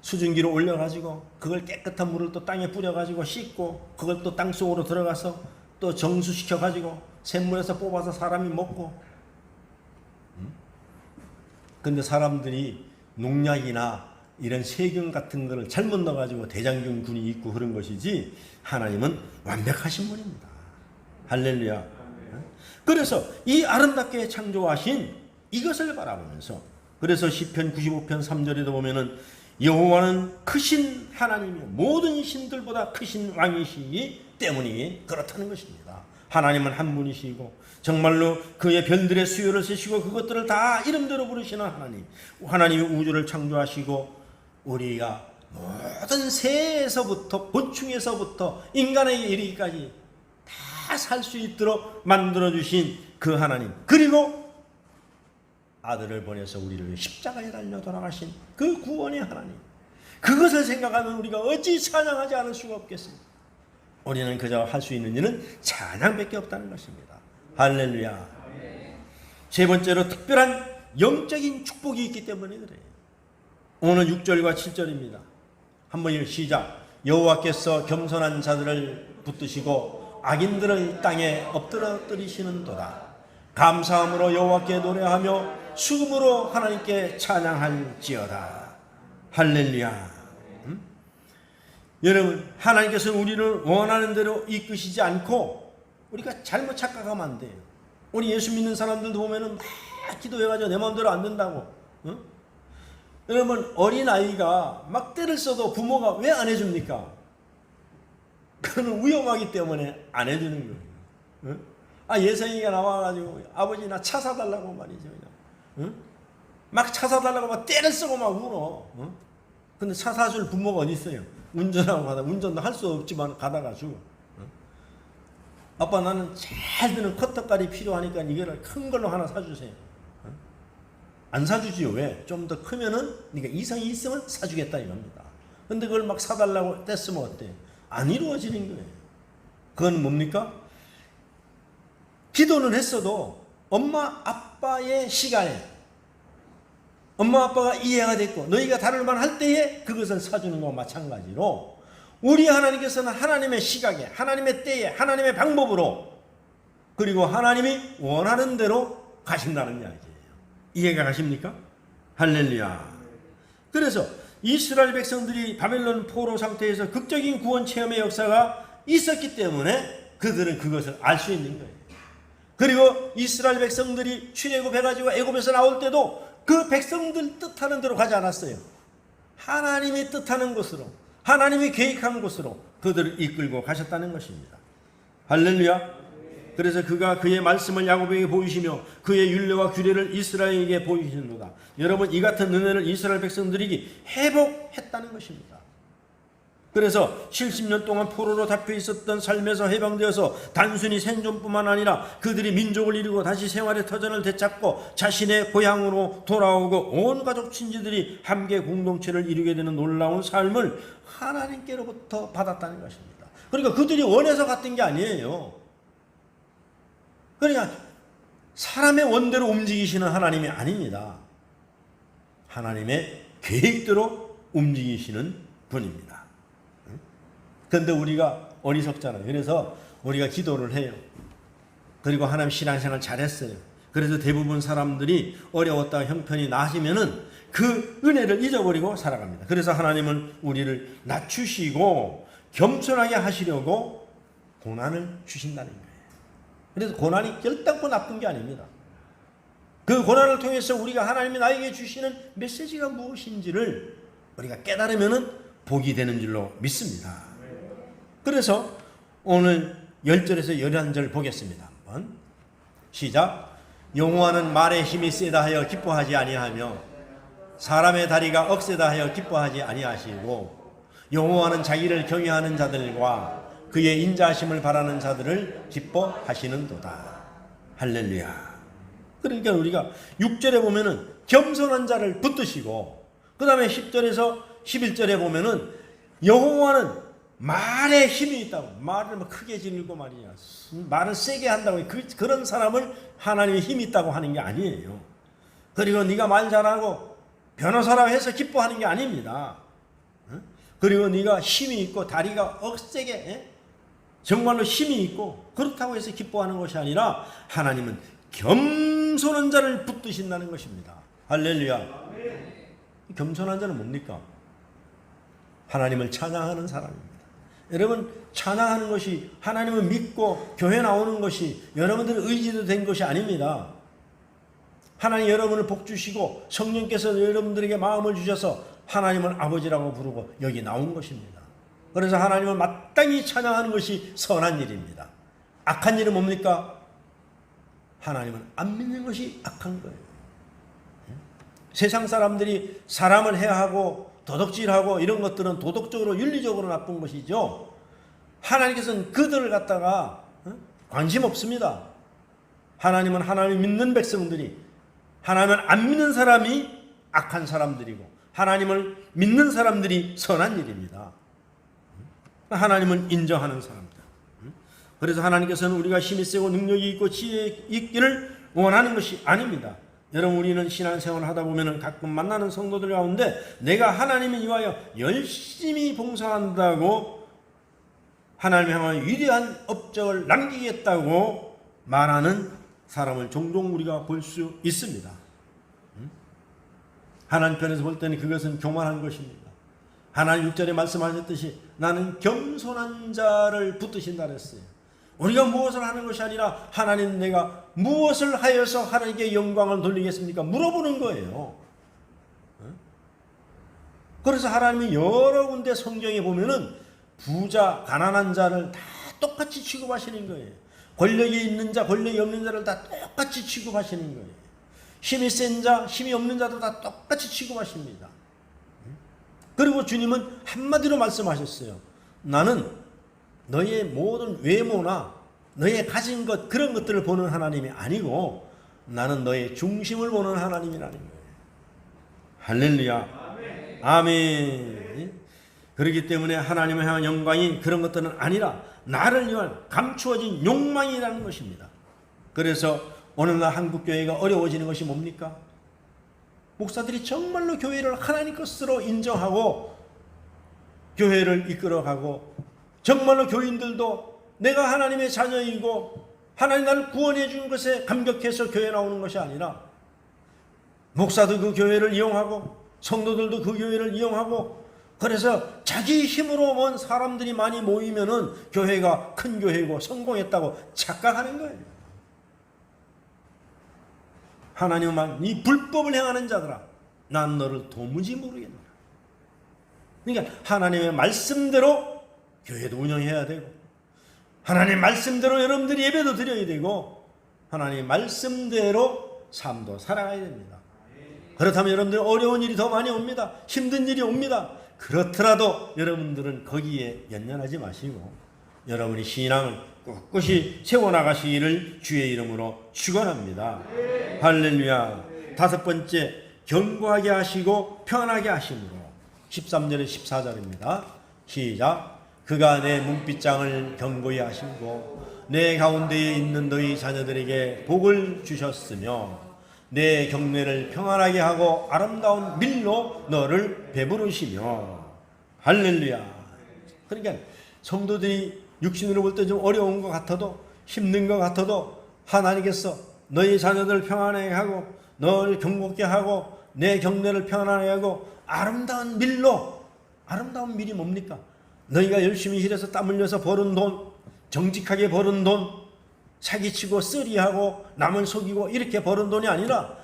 수증기로 올려가지고 그걸 깨끗한 물을 또 땅에 뿌려가지고 씻고, 그걸 또 땅속으로 들어가서 또 정수시켜가지고 샘물에서 뽑아서 사람이 먹고. 근데 사람들이 농약이나 이런 세균 같은 거를 잘못 넣어가지고 대장균 균이 있고 그런 것이지, 하나님은 완벽하신 분입니다. 할렐루야. 그래서 이 아름답게 창조하신 이것을 바라보면서, 그래서 시편 95편 3절에도 보면은 여호와는 크신 하나님이요 모든 신들보다 크신 왕이시기 때문이 그렇다는 것입니다. 하나님은 한 분이시고 정말로 그의 별들의 수요를 세시고 그것들을 다 이름대로 부르시는 하나님, 하나님이 우주를 창조하시고 우리가 모든 새에서부터 곤충에서부터 인간에게 이르기까지 다 살 수 있도록 만들어주신 그 하나님, 그리고 아들을 보내서 우리를 십자가에 달려 돌아가신 그 구원의 하나님, 그것을 생각하면 우리가 어찌 찬양하지 않을 수가 없겠습니까? 우리는 그저 할 수 있는 일은 찬양밖에 없다는 것입니다. 할렐루야. 세 번째로 특별한 영적인 축복이 있기 때문에 그래요. 오늘 6절과 7절입니다. 한번 시작. 여호와께서 겸손한 자들을 붙드시고 악인들을 땅에 엎드러뜨리시는도다. 감사함으로 여호와께 노래하며 수금으로 하나님께 찬양할지어다. 할렐루야. 여러분, 하나님께서는 우리를 원하는 대로 이끄시지 않고 우리가 잘못 착각하면 안 돼요. 우리 예수 믿는 사람들도 보면은 막 기도해가지고 내 마음대로 안 된다고. 여러분, 어린아이가 막 때를 써도 부모가 왜 안 해줍니까? 그건 위험하기 때문에 안 해주는 거예요. 예성이가 나와가지고 아버지 나 차 사달라고 말이죠. 막 차 사달라고 막 때를 쓰고 막 울어. 근데 차 사줄 부모가 어디 있어요? 운전하고 가다, 운전도 할 수 없지만 가다가 죽어. 아빠 나는 잘 드는 커터깔이 필요하니까 이거를 큰 걸로 하나 사주세요. 안 사주지요. 왜? 좀 더 크면은 네가 이성이 있으면 사주겠다 이겁니다. 근데 그걸 막 사달라고 뗐으면 어때? 안 이루어지는 거예요. 그건 뭡니까? 기도는 했어도 엄마 아빠의 시간에 엄마 아빠가 이해가 됐고 너희가 다룰 만할 때에 그것을 사주는 것과 마찬가지로 우리 하나님께서는 하나님의 시각에, 하나님의 때에, 하나님의 방법으로, 그리고 하나님이 원하는 대로 가신다는 이야기예요. 이해가 가십니까? 할렐루야. 그래서 이스라엘 백성들이 바벨론 포로 상태에서 극적인 구원 체험의 역사가 있었기 때문에 그들은 그것을 알 수 있는 거예요. 그리고 이스라엘 백성들이 출애굽해가지고 애굽에서 나올 때도 그 백성들 뜻하는 대로 가지 않았어요. 하나님이 뜻하는 곳으로, 하나님이 계획한 곳으로 그들을 이끌고 가셨다는 것입니다. 할렐루야. 그래서 그가 그의 말씀을 야곱에게 보이시며 그의 율례와 규례를 이스라엘에게 보이시는도다. 여러분, 이 같은 은혜를 이스라엘 백성들이 회복했다는 것입니다. 그래서 70년 동안 포로로 잡혀 있었던 삶에서 해방되어서 단순히 생존뿐만 아니라 그들이 민족을 이루고 다시 생활의 터전을 되찾고 자신의 고향으로 돌아오고 온 가족 친지들이 함께 공동체를 이루게 되는 놀라운 삶을 하나님께로부터 받았다는 것입니다. 그러니까 그들이 원해서 갔던 게 아니에요. 그러니까 사람의 원대로 움직이시는 하나님이 아닙니다. 하나님의 계획대로 움직이시는 분입니다. 그런데 우리가 어리석잖아요. 그래서 우리가 기도를 해요. 그리고 하나님 신앙생활 잘했어요. 그래서 대부분 사람들이 어려웠다가 형편이 나아지면은 그 은혜를 잊어버리고 살아갑니다. 그래서 하나님은 우리를 낮추시고 겸손하게 하시려고 고난을 주신다는 거예요. 그래서 고난이 결단코 나쁜 게 아닙니다. 그 고난을 통해서 우리가 하나님이 나에게 주시는 메시지가 무엇인지를 우리가 깨달으면은 복이 되는 줄로 믿습니다. 그래서 오늘 10절에서 11절 보겠습니다. 한번 시작. 여호와는 말의 힘이 세다 하여 기뻐하지 아니하며 사람의 다리가 억세다 하여 기뻐하지 아니하시고 여호와는 자기를 경외하는 자들과 그의 인자하심을 바라는 자들을 기뻐하시는도다. 할렐루야. 그러니까 우리가 6절에 보면은 겸손한 자를 붙드시고, 그 다음에 10절에서 11절에 보면은 여호와는 말에 힘이 있다고, 말을 크게 지르고 말이야, 말을 세게 한다고, 그런 사람을 하나님의 힘이 있다고 하는 게 아니에요. 그리고 네가 말 잘하고 변호사라고 해서 기뻐하는 게 아닙니다. 그리고 네가 힘이 있고 다리가 억세게 정말로 힘이 있고 그렇다고 해서 기뻐하는 것이 아니라 하나님은 겸손한 자를 붙드신다는 것입니다. 할렐루야. 겸손한 자는 뭡니까? 하나님을 찬양하는 사람입니다. 여러분, 찬양하는 것이, 하나님을 믿고 교회 나오는 것이 여러분들의 의지도 된 것이 아닙니다. 하나님 여러분을 복 주시고 성령께서 여러분들에게 마음을 주셔서 하나님을 아버지라고 부르고 여기 나온 것입니다. 그래서 하나님을 마땅히 찬양하는 것이 선한 일입니다. 악한 일은 뭡니까? 하나님을 안 믿는 것이 악한 거예요. 세상 사람들이 사람을 해하고 도덕질하고 이런 것들은 도덕적으로 윤리적으로 나쁜 것이죠. 하나님께서는 그들을 갖다가 관심 없습니다. 하나님은 하나님을 믿는 백성들이, 하나님을 안 믿는 사람이 악한 사람들이고 하나님을 믿는 사람들이 선한 일입니다. 하나님은 인정하는 사람들. 그래서 하나님께서는 우리가 힘이 세고 능력이 있고 지혜 있기를 원하는 것이 아닙니다. 여러분, 우리는 신앙생활을 하다 보면 가끔 만나는 성도들 가운데 내가 하나님을 위하여 열심히 봉사한다고 하나님을 향하여 위대한 업적을 남기겠다고 말하는 사람을 종종 우리가 볼 수 있습니다. 하나님 편에서 볼 때는 그것은 교만한 것입니다. 하나님 6절에 말씀하셨듯이 나는 겸손한 자를 붙드신다 그랬어요. 우리가 무엇을 하는 것이 아니라 하나님, 내가 무엇을 하여서 하나님께 영광을 돌리겠습니까? 물어보는 거예요. 그래서 하나님이 여러 군데 성경에 보면은 부자, 가난한 자를 다 똑같이 취급하시는 거예요. 권력이 있는 자, 권력이 없는 자를 다 똑같이 취급하시는 거예요. 힘이 센 자, 힘이 없는 자도 다 똑같이 취급하십니다. 그리고 주님은 한마디로 말씀하셨어요. 나는 너의 모든 외모나 너의 가진 것, 그런 것들을 보는 하나님이 아니고 나는 너의 중심을 보는 하나님이라는 거예요. 할렐루야. 아멘. 그렇기 때문에 하나님을 향한 영광이 그런 것들은 아니라 나를 위한 감추어진 욕망이라는 것입니다. 그래서 오늘날 한국교회가 어려워지는 것이 뭡니까? 목사들이 정말로 교회를 하나님 것으로 인정하고 교회를 이끌어가고, 정말로 교인들도 내가 하나님의 자녀이고 하나님 나를 구원해 준 것에 감격해서 교회 나오는 것이 아니라 목사도 그 교회를 이용하고 성도들도 그 교회를 이용하고, 그래서 자기 힘으로 온 사람들이 많이 모이면은 교회가 큰 교회고 성공했다고 착각하는 거예요. 하나님은 이 불법을 행하는 자들아, 난 너를 도무지 모르겠노라. 그러니까 하나님의 말씀대로 교회도 운영해야 되고, 하나님의 말씀대로 여러분들이 예배도 드려야 되고, 하나님의 말씀대로 삶도 살아가야 됩니다. 그렇다면 여러분들 어려운 일이 더 많이 옵니다. 힘든 일이 옵니다. 그렇더라도 여러분들은 거기에 연연하지 마시고 여러분이 신앙을 꿋꿋이 세워나가시기를 주의 이름으로 축원합니다. 할렐루야. 다섯 번째, 견고하게 하시고 편하게 하심으로. 13절에 14절입니다. 시작. 그가 내 문빗장을 견고히 하시고 내 가운데에 있는 너희 자녀들에게 복을 주셨으며 내 경례를 평안하게 하고 아름다운 밀로 너를 배부르시며. 할렐루야. 그러니까 성도들이 육신으로 볼 때 좀 어려운 것 같아도, 힘든 것 같아도 하나님께서 너희 자녀들을 평안하게 하고 너를 경고케 하고 내 경례를 평안하게 하고 아름다운 밀로. 아름다운 밀이 뭡니까? 너희가 열심히 일해서 땀 흘려서 벌은 돈, 정직하게 벌은 돈, 사기치고 쓰리하고 남을 속이고 이렇게 벌은 돈이 아니라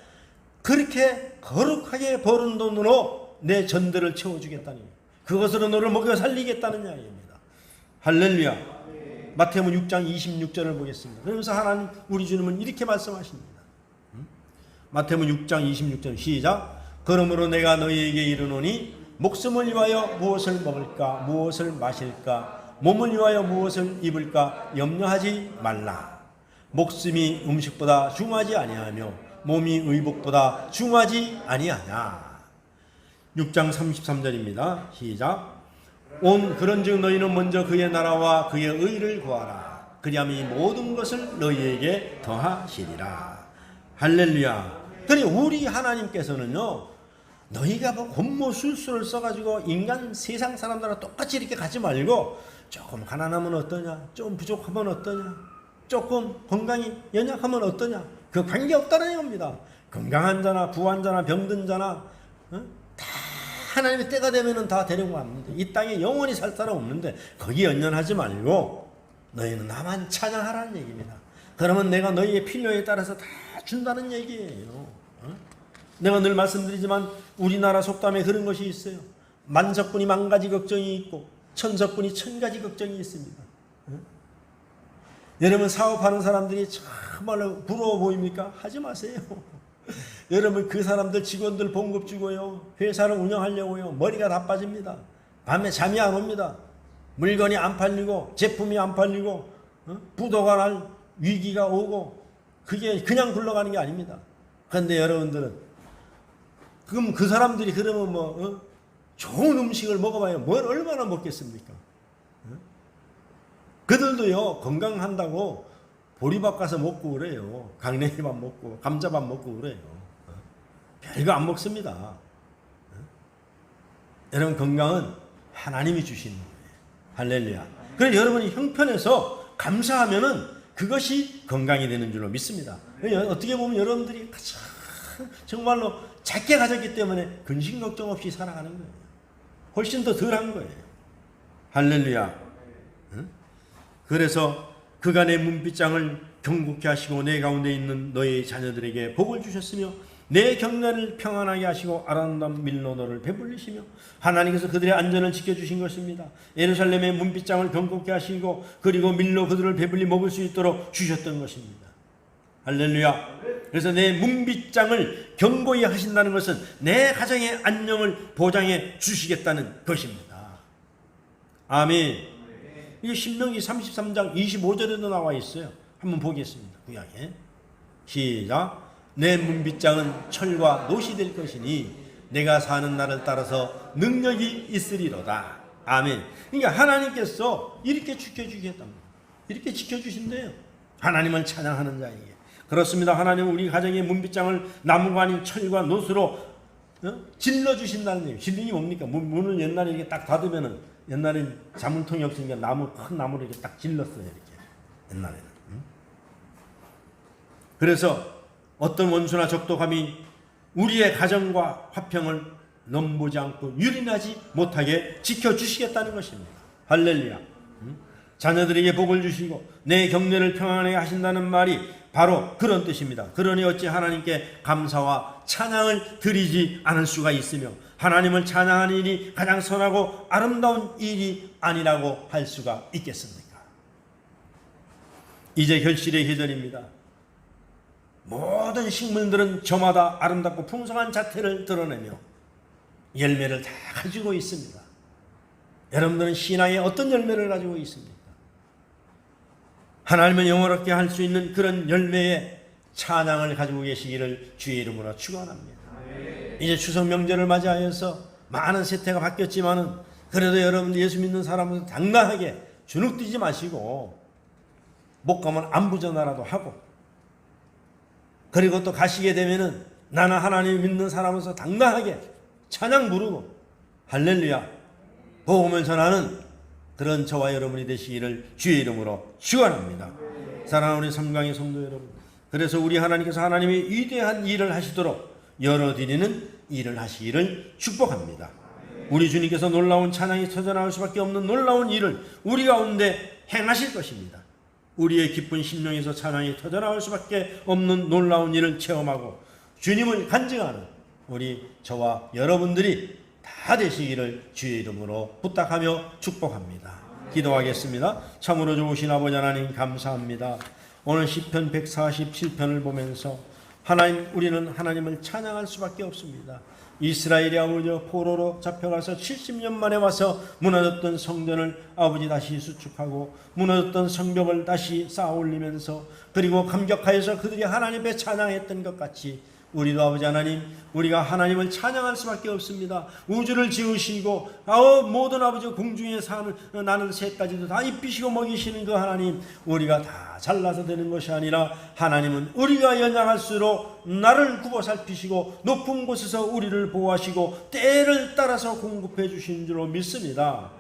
그렇게 거룩하게 벌은 돈으로 내 전대를 채워주겠다니, 그것으로 너를 먹여 살리겠다는 이야기입니다. 할렐루야. 마태복음 6장 26절을 보겠습니다. 그러면서 하나님 우리 주님은 이렇게 말씀하십니다. 마태복음 6장 26절 시작. 그러므로 내가 너희에게 이르노니 목숨을 위하여 무엇을 먹을까 무엇을 마실까 몸을 위하여 무엇을 입을까 염려하지 말라. 목숨이 음식보다 중하지 아니하며 몸이 의복보다 중하지 아니하냐. 6장 33절입니다. 시작. 그런즉 너희는 먼저 그의 나라와 그의 의를 구하라. 그리하면 이 모든 것을 너희에게 더하시리라. 할렐루야. 그러니 우리 하나님께서는요, 너희가 뭐 곤모술수를 써가지고 인간 세상 사람들하고 똑같이 이렇게 가지 말고 조금 가난하면 어떠냐, 좀 부족하면 어떠냐, 조금 건강이 연약하면 어떠냐, 그 관계없다는 겁니다. 건강한 자나 부한 자나 병든 자나 다 하나님의 때가 되면은 다 데리고 갑니다. 이 땅에 영원히 살 사람 없는데 거기 연연하지 말고 너희는 나만 찬양하라는 얘기입니다. 그러면 내가 너희의 필요에 따라서 다 준다는 얘기예요. 내가 늘 말씀드리지만 우리나라 속담에 그런 것이 있어요. 만석분이 만 가지 걱정이 있고 천석분이 천 가지 걱정이 있습니다. 여러분 사업하는 사람들이 정말로 부러워 보입니까? 하지 마세요. 여러분 그 사람들 직원들 봉급 주고요, 회사를 운영하려고요, 머리가 다 빠집니다. 밤에 잠이 안 옵니다. 물건이 안 팔리고 제품이 안 팔리고 부도가 날 위기가 오고 그게 그냥 굴러가는 게 아닙니다. 그런데 여러분들은 그럼 그 사람들이 그러면 좋은 음식을 먹어봐야 뭘 얼마나 먹겠습니까? 그들도요 건강한다고 보리밥 가서 먹고 그래요. 강냉이밥 먹고 감자밥 먹고 그래요. 별거 안 먹습니다. 여러분 건강은 하나님이 주신 거예요. 할렐루야. 그래서 여러분이 형편에서 감사하면은 그것이 건강이 되는 줄로 믿습니다. 어떻게 보면 여러분들이 정말로 작게 가졌기 때문에 근심 걱정 없이 살아가는 거예요. 훨씬 더 덜한 거예요. 할렐루야. 그래서 그가 내 문빗장을 경고케 하시고 내 가운데 있는 너의 자녀들에게 복을 주셨으며 내 경내를 평안하게 하시고 아름다운 밀로너를 배불리시며 하나님께서 그들의 안전을 지켜주신 것입니다. 예루살렘의 문빗장을 경고케 하시고 그리고 밀로 그들을 배불리 먹을 수 있도록 주셨던 것입니다. 할렐루야. 그래서 내 문빗장을 견고히 하신다는 것은 내 가정의 안녕을 보장해 주시겠다는 것입니다. 아멘. 이게 신명기 33장 25절에도 나와 있어요. 한번 보겠습니다. 구약에 시작. 내 문빗장은 철과 노시 될 것이니 내가 사는 날을 따라서 능력이 있으리로다. 아멘. 그러니까 하나님께서 이렇게 지켜주겠답니다. 이렇게 지켜주신대요. 하나님을 찬양하는 자에게. 그렇습니다. 하나님은 우리 가정의 문빗장을 나무가 아닌 철과 노수로 질러주신다는 얘기예요. 질링이 뭡니까? 문을 옛날에 이렇게 딱 닫으면은 옛날엔 자문통이 없으니까 큰 나무를 이렇게 딱 질렀어요. 이렇게 옛날에는. 그래서 어떤 원수나 적도감이 우리의 가정과 화평을 넘보지 않고 유린하지 못하게 지켜주시겠다는 것입니다. 할렐루야. 자녀들에게 복을 주시고 내 경내를 평안하게 하신다는 말이 바로 그런 뜻입니다. 그러니 어찌 하나님께 감사와 찬양을 드리지 않을 수가 있으며 하나님을 찬양하는 일이 가장 선하고 아름다운 일이 아니라고 할 수가 있겠습니까? 이제 결실의 계절입니다. 모든 식물들은 저마다 아름답고 풍성한 자태를 드러내며 열매를 다 가지고 있습니다. 여러분들은 신앙에 어떤 열매를 가지고 있습니까? 하나님을 영원하게 할 수 있는 그런 열매의 찬양을 가지고 계시기를 주의 이름으로 축원합니다. 이제 추석 명절을 맞이하여서 많은 세태가 바뀌었지만은 그래도 여러분들 예수 믿는 사람은 당당하게 주눅들지 마시고 못 가면 안부전화라도 하고 그리고 또 가시게 되면은 나는 하나님 믿는 사람으로서 당당하게 찬양 부르고 할렐루야 복음을 전하는 그런 저와 여러분이 되시기를 주의 이름으로 축원합니다. 사랑하는 우리 삼강의 성도 여러분, 그래서 우리 하나님께서 하나님의 위대한 일을 하시도록 열어드리는 일을 하시기를 축복합니다. 우리 주님께서 놀라운 찬양이 터져나올 수밖에 없는 놀라운 일을 우리 가운데 행하실 것입니다. 우리의 기쁜 심령에서 찬양이 터져나올 수밖에 없는 놀라운 일을 체험하고 주님을 간증하는 우리 저와 여러분들이 다 되시기를 주의 이름으로 부탁하며 축복합니다. 기도하겠습니다. 참으로 좋으신 아버지 하나님 감사합니다. 오늘 시편 147편을 보면서 하나님, 우리는 하나님을 찬양할 수밖에 없습니다. 이스라엘이 아버지 포로로 잡혀가서 70년 만에 와서 무너졌던 성전을 아버지 다시 수축하고 무너졌던 성벽을 다시 쌓아 올리면서 그리고 감격하여서 그들이 하나님 앞에 찬양했던 것 같이 우리도 아버지 하나님, 우리가 하나님을 찬양할 수밖에 없습니다. 우주를 지으시고 모든 아버지 공중에 사는 나는 새까지도 다 입히시고 먹이시는 그 하나님, 우리가 다 잘나서 되는 것이 아니라 하나님은 우리가 연약할수록 나를 굽어 살피시고 높은 곳에서 우리를 보호하시고 때를 따라서 공급해 주신 줄로 믿습니다.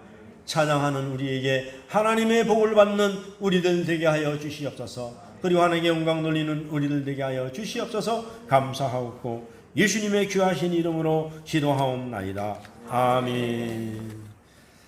찬양하는 우리에게 하나님의 복을 받는 우리들 되게 하여 주시옵소서. 그리고 하나님께 영광 돌리는 우리들 되게 하여 주시옵소서. 감사하옵고 예수님의 귀하신 이름으로 기도하옵나이다. 아멘.